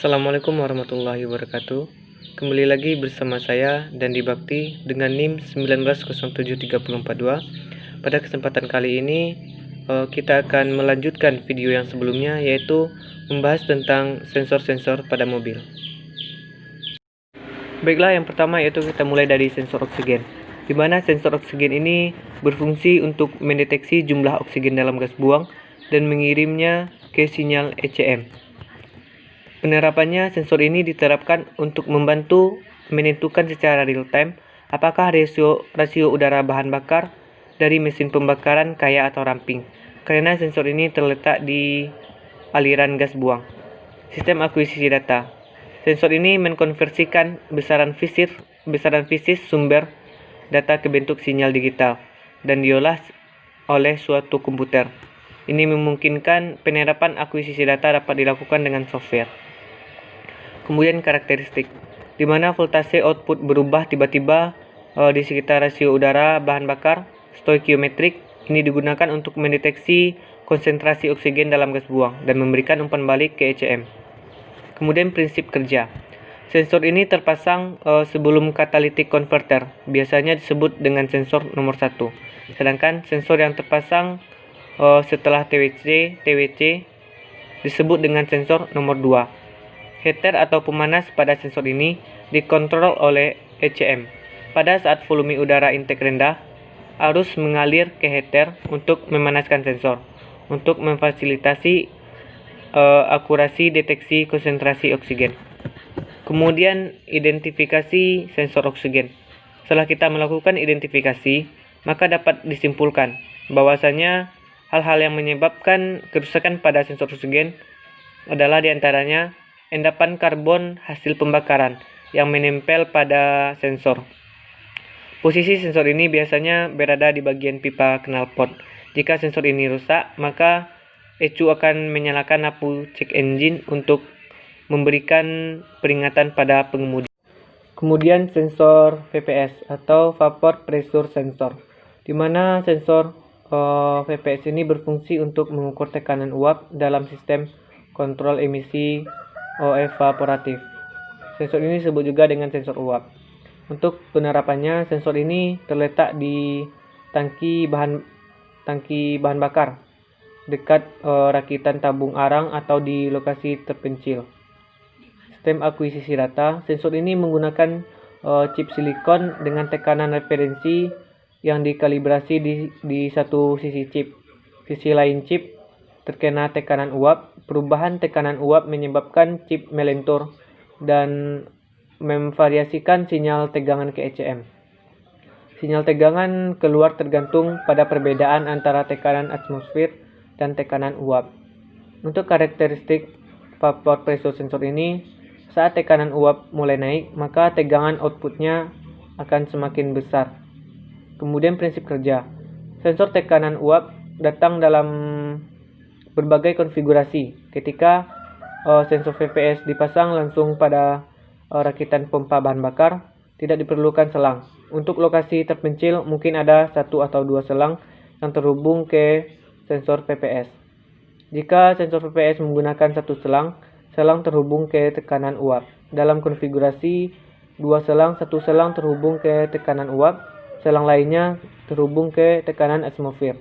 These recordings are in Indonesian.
Assalamualaikum warahmatullahi wabarakatuh. Kembali lagi bersama saya Dandi Bakti dengan NIM 1907342. Pada kesempatan kali ini kita akan melanjutkan video yang sebelumnya, yaitu membahas tentang sensor-sensor pada mobil. Baiklah, yang pertama yaitu kita mulai dari sensor oksigen, di mana sensor oksigen ini berfungsi untuk mendeteksi jumlah oksigen dalam gas buang dan mengirimnya ke sinyal ECM. Penerapannya, sensor ini diterapkan untuk membantu menentukan secara real time apakah rasio udara bahan bakar dari mesin pembakaran kaya atau ramping, karena sensor ini terletak di aliran gas buang. Sistem akuisisi data. Sensor ini mengkonversikan besaran fisis sumber data ke bentuk sinyal digital dan diolah oleh suatu komputer. Ini memungkinkan penerapan akuisisi data dapat dilakukan dengan software. Kemudian karakteristik, di mana voltase output berubah tiba-tiba di sekitar rasio udara bahan bakar. Stoikiometrik ini digunakan untuk mendeteksi konsentrasi oksigen dalam gas buang dan memberikan umpan balik ke ECM. Kemudian prinsip kerja. Sensor ini terpasang sebelum catalytic converter, biasanya disebut dengan sensor nomor 1. Sedangkan sensor yang terpasang setelah TWC disebut dengan sensor nomor 2. Heater atau pemanas pada sensor ini dikontrol oleh ECM. Pada saat volume udara intake rendah, arus mengalir ke heater untuk memanaskan sensor, untuk memfasilitasi akurasi deteksi konsentrasi oksigen. Kemudian identifikasi sensor oksigen. Setelah kita melakukan identifikasi, maka dapat disimpulkan bahwasanya hal-hal yang menyebabkan kerusakan pada sensor oksigen adalah diantaranya endapan karbon hasil pembakaran yang menempel pada sensor. Posisi sensor ini biasanya berada di bagian pipa knalpot. Jika sensor ini rusak, maka ECU akan menyalakan lampu check engine untuk memberikan peringatan pada pengemudi. Kemudian sensor VPS atau vapor pressure sensor, di mana sensor VPS ini berfungsi untuk mengukur tekanan uap dalam sistem kontrol emisi evaporatif. Sensor ini disebut juga dengan sensor uap. Untuk penerapannya, sensor ini terletak di tangki bahan bakar dekat rakitan tabung arang atau di lokasi terpencil. Sistem akuisisi data. Sensor ini menggunakan chip silikon dengan tekanan referensi yang dikalibrasi di satu sisi chip. Sisi lain chip terkena tekanan uap. Perubahan tekanan uap menyebabkan chip melentur dan memvariasikan sinyal tegangan ke ECM. Sinyal tegangan keluar tergantung pada perbedaan antara tekanan atmosfer dan tekanan uap. Untuk karakteristik vapor pressure sensor ini, saat tekanan uap mulai naik, maka tegangan outputnya akan semakin besar. Kemudian prinsip kerja. Sensor tekanan uap datang dalam berbagai konfigurasi. Ketika sensor VPS dipasang langsung pada rakitan pompa bahan bakar, tidak diperlukan selang. Untuk lokasi terpencil mungkin ada 1 atau 2 selang yang terhubung ke sensor VPS. Jika sensor VPS menggunakan 1 selang terhubung ke tekanan uap. Dalam konfigurasi 2 selang, 1 selang terhubung ke tekanan uap, selang lainnya terhubung ke tekanan atmosfer.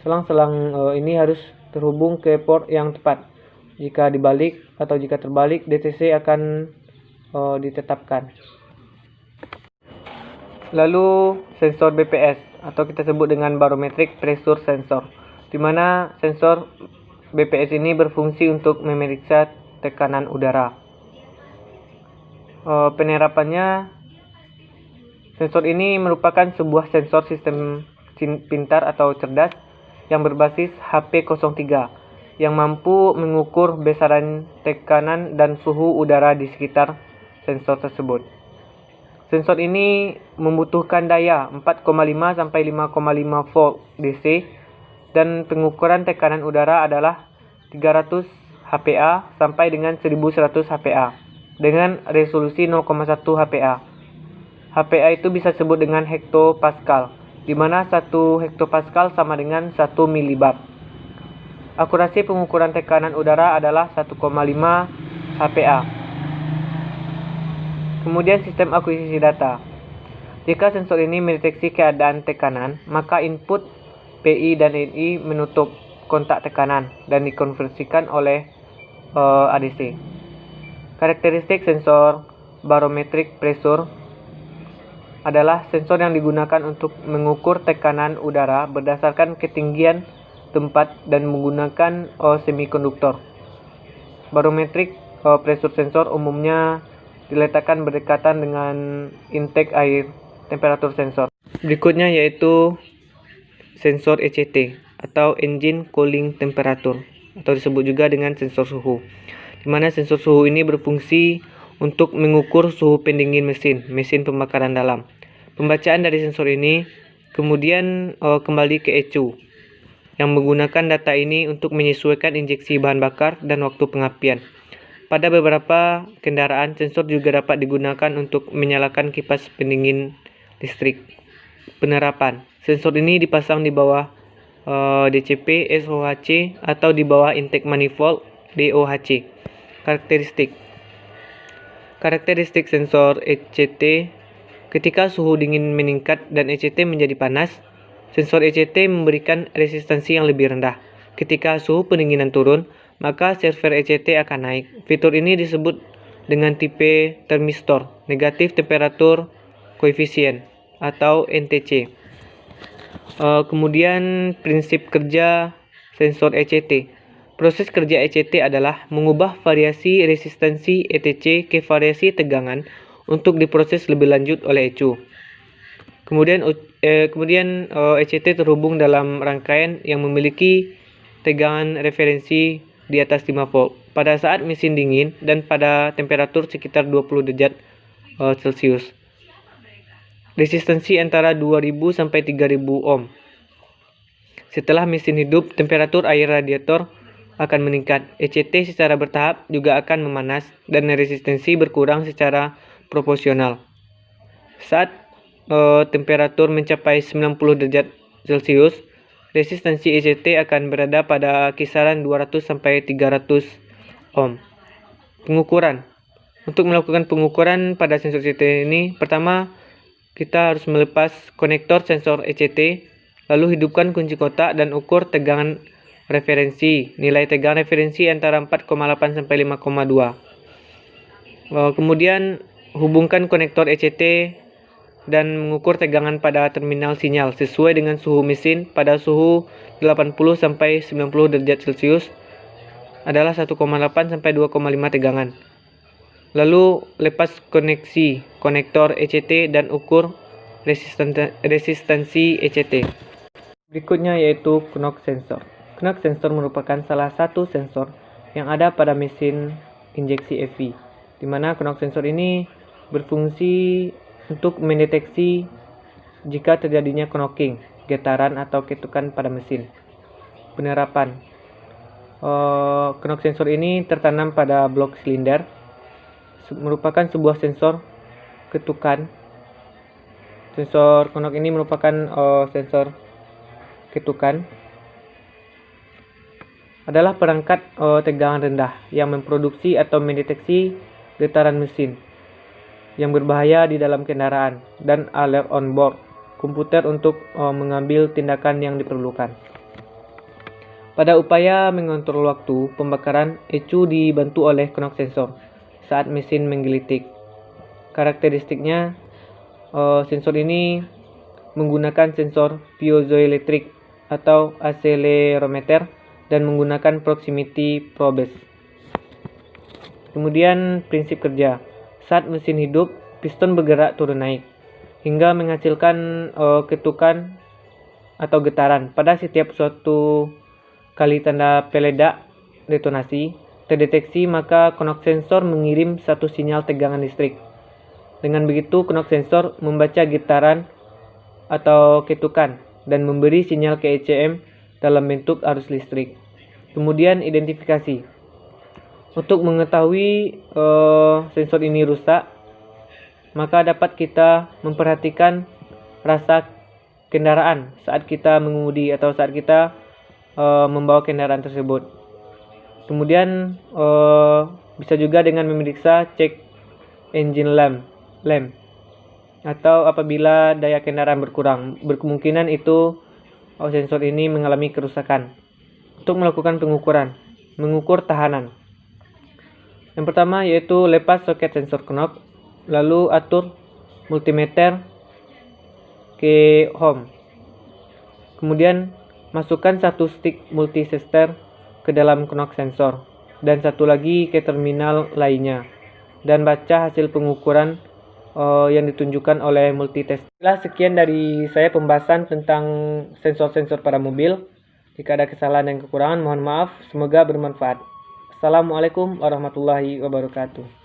Selang-selang ini harus terhubung ke port yang tepat. Jika terbalik, DTC akan ditetapkan. Lalu sensor BPS atau kita sebut dengan barometric pressure sensor, di mana sensor BPS ini berfungsi untuk memeriksa tekanan udara. Penerapannya, sensor ini merupakan sebuah sensor sistem pintar atau cerdas yang berbasis HP03 yang mampu mengukur besaran tekanan dan suhu udara di sekitar sensor tersebut. Sensor ini membutuhkan daya 4,5 sampai 5,5 volt DC dan pengukuran tekanan udara adalah 300 HPA sampai dengan 1100 HPA dengan resolusi 0,1 HPA. HPA itu bisa disebut dengan hektopascal, di mana 1 hektopascal sama dengan 1 milibar. Akurasi pengukuran tekanan udara adalah 1,5 HPA. Kemudian sistem akuisisi data. Jika sensor ini mendeteksi keadaan tekanan, maka input PI dan NI menutup kontak tekanan dan dikonversikan oleh ADC. Karakteristik sensor barometric pressure adalah sensor yang digunakan untuk mengukur tekanan udara berdasarkan ketinggian tempat dan menggunakan semikonduktor. Barometric pressure sensor umumnya diletakkan berdekatan dengan intake air temperatur sensor. Berikutnya yaitu sensor ECT atau Engine Cooling Temperature atau disebut juga dengan sensor suhu. Di mana sensor suhu ini berfungsi untuk mengukur suhu pendingin mesin pembakaran dalam. Pembacaan dari sensor ini kemudian kembali ke ECU yang menggunakan data ini untuk menyesuaikan injeksi bahan bakar dan waktu pengapian. Pada beberapa kendaraan, sensor juga dapat digunakan untuk menyalakan kipas pendingin listrik. Penerapan. Sensor ini dipasang di bawah DCP SOHC atau di bawah intake manifold DOHC. Karakteristik sensor ECT. Ketika suhu dingin meningkat dan ECT menjadi panas, sensor ECT memberikan resistansi yang lebih rendah. Ketika suhu pendinginan turun, maka server ECT akan naik. Fitur ini disebut dengan tipe termistor, negatif temperatur koefisien atau NTC. Kemudian prinsip kerja sensor ECT. Proses kerja ECT adalah mengubah variasi resistansi ETC ke variasi tegangan untuk diproses lebih lanjut oleh ECU. Kemudian ECT terhubung dalam rangkaian yang memiliki tegangan referensi di atas 5 volt pada saat mesin dingin dan pada temperatur sekitar 20 derajat Celcius. Resistansi antara 2000 sampai 3000 ohm. Setelah mesin hidup, temperatur air radiator akan meningkat. ECT secara bertahap juga akan memanas dan resistansi berkurang secara proporsional. Saat temperatur mencapai 90 derajat Celcius, resistansi ECT akan berada pada kisaran 200 sampai 300 ohm. Pengukuran. Untuk melakukan pengukuran pada sensor ECT ini, pertama kita harus melepas konektor sensor ECT, lalu hidupkan kunci kotak dan ukur tegangan referensi. Nilai tegangan referensi antara 4,8 sampai 5,2. Kemudian hubungkan konektor ECT dan mengukur tegangan pada terminal sinyal sesuai dengan suhu mesin pada suhu 80 sampai 90 derajat Celcius adalah 1,8 sampai 2,5 tegangan. Lalu lepas koneksi konektor ECT dan ukur resistansi ECT. Berikutnya yaitu knock sensor. Knock sensor merupakan salah satu sensor yang ada pada mesin injeksi EV, di mana knock sensor ini berfungsi untuk mendeteksi jika terjadinya knocking, getaran atau ketukan pada mesin. Penerapan. Knock sensor ini tertanam pada blok silinder, merupakan sebuah sensor ketukan. Sensor knock ini merupakan sensor ketukan. Adalah perangkat tegangan rendah yang memproduksi atau mendeteksi getaran mesin yang berbahaya di dalam kendaraan dan alert on board komputer untuk mengambil tindakan yang diperlukan. Pada upaya mengontrol waktu pembakaran, ECU dibantu oleh knock sensor saat mesin menggelitik. Karakteristiknya, sensor ini menggunakan sensor piezoelektrik atau accelerometer dan menggunakan proximity probes. Kemudian prinsip kerja. Saat mesin hidup, piston bergerak turun naik hingga menghasilkan ketukan atau getaran. Pada setiap suatu kali tanda peledak detonasi terdeteksi, maka knock sensor mengirim satu sinyal tegangan listrik. Dengan begitu, knock sensor membaca getaran atau ketukan dan memberi sinyal ke ECM dalam bentuk arus listrik. Kemudian identifikasi. Untuk mengetahui sensor ini rusak, maka dapat kita memperhatikan rasa kendaraan saat kita mengemudi atau saat kita membawa kendaraan tersebut. Kemudian bisa juga dengan memeriksa cek engine lamp lem. Atau apabila daya kendaraan berkurang, berkemungkinan itu sensor ini mengalami kerusakan. Untuk melakukan pengukuran, mengukur tahanan. Yang pertama yaitu lepas soket sensor knob, lalu atur multimeter ke home. Kemudian masukkan satu stick multisester ke dalam knob sensor dan satu lagi ke terminal lainnya, dan baca hasil pengukuran yang ditunjukkan oleh multitester. Sekian dari saya pembahasan tentang sensor-sensor pada mobil. Jika ada kesalahan dan kekurangan, mohon maaf. Semoga bermanfaat. Assalamualaikum warahmatullahi wabarakatuh.